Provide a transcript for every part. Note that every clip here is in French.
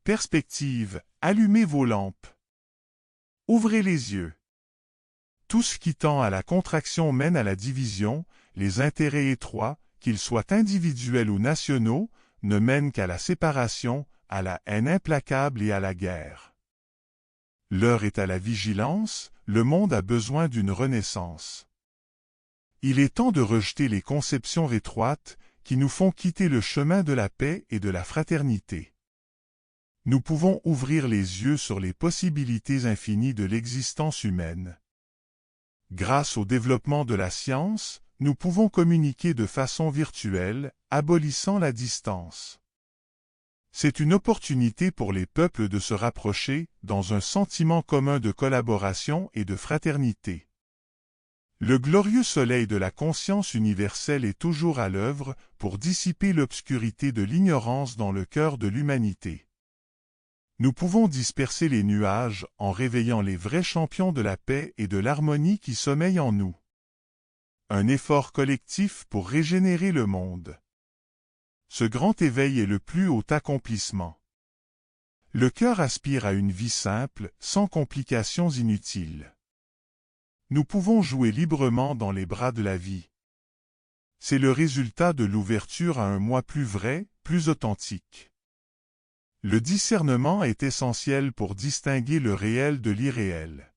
Perspective, allumez vos lampes. Ouvrez les yeux. Tout ce qui tend à la contraction mène à la division, les intérêts étroits, qu'ils soient individuels ou nationaux, ne mènent qu'à la séparation, à la haine implacable et à la guerre. L'heure est à la vigilance, le monde a besoin d'une renaissance. Il est temps de rejeter les conceptions rétroites qui nous font quitter le chemin de la paix et de la fraternité. Nous pouvons ouvrir les yeux sur les possibilités infinies de l'existence humaine. Grâce au développement de la science, nous pouvons communiquer de façon virtuelle, abolissant la distance. C'est une opportunité pour les peuples de se rapprocher dans un sentiment commun de collaboration et de fraternité. Le glorieux soleil de la conscience universelle est toujours à l'œuvre pour dissiper l'obscurité de l'ignorance dans le cœur de l'humanité. Nous pouvons disperser les nuages en réveillant les vrais champions de la paix et de l'harmonie qui sommeillent en nous. Un effort collectif pour régénérer le monde. Ce grand éveil est le plus haut accomplissement. Le cœur aspire à une vie simple, sans complications inutiles. Nous pouvons jouer librement dans les bras de la vie. C'est le résultat de l'ouverture à un moi plus vrai, plus authentique. Le discernement est essentiel pour distinguer le réel de l'irréel.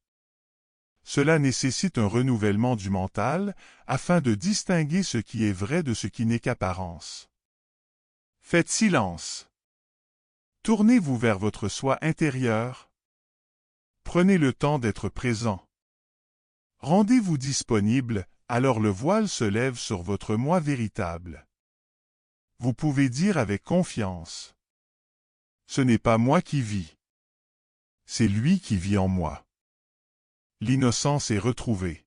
Cela nécessite un renouvellement du mental, afin de distinguer ce qui est vrai de ce qui n'est qu'apparence. Faites silence. Tournez-vous vers votre soi intérieur. Prenez le temps d'être présent. Rendez-vous disponible, alors le voile se lève sur votre moi véritable. Vous pouvez dire avec confiance: ce n'est pas moi qui vis. C'est lui qui vit en moi. L'innocence est retrouvée.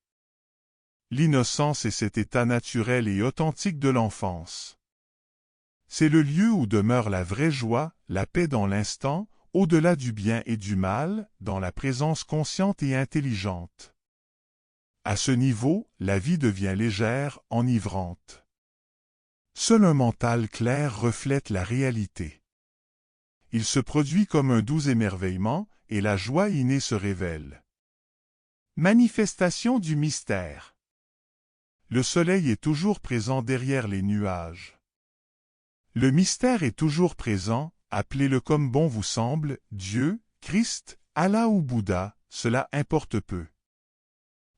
L'innocence est cet état naturel et authentique de l'enfance. C'est le lieu où demeure la vraie joie, la paix dans l'instant, au-delà du bien et du mal, dans la présence consciente et intelligente. À ce niveau, la vie devient légère, enivrante. Seul un mental clair reflète la réalité. Il se produit comme un doux émerveillement, et la joie innée se révèle. Manifestation du mystère. Le soleil est toujours présent derrière les nuages. Le mystère est toujours présent, appelez-le comme bon vous semble, Dieu, Christ, Allah ou Bouddha, cela importe peu.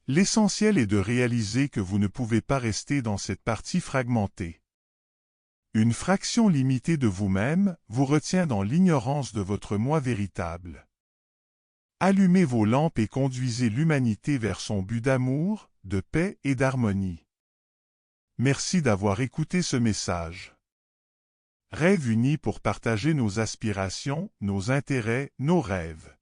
L'essentiel est de réaliser que vous ne pouvez pas rester dans cette partie fragmentée. Une fraction limitée de vous-même vous retient dans l'ignorance de votre moi véritable. Allumez vos lampes et conduisez l'humanité vers son but d'amour, de paix et d'harmonie. Merci d'avoir écouté ce message. Rêve unis pour partager nos aspirations, nos intérêts, nos rêves.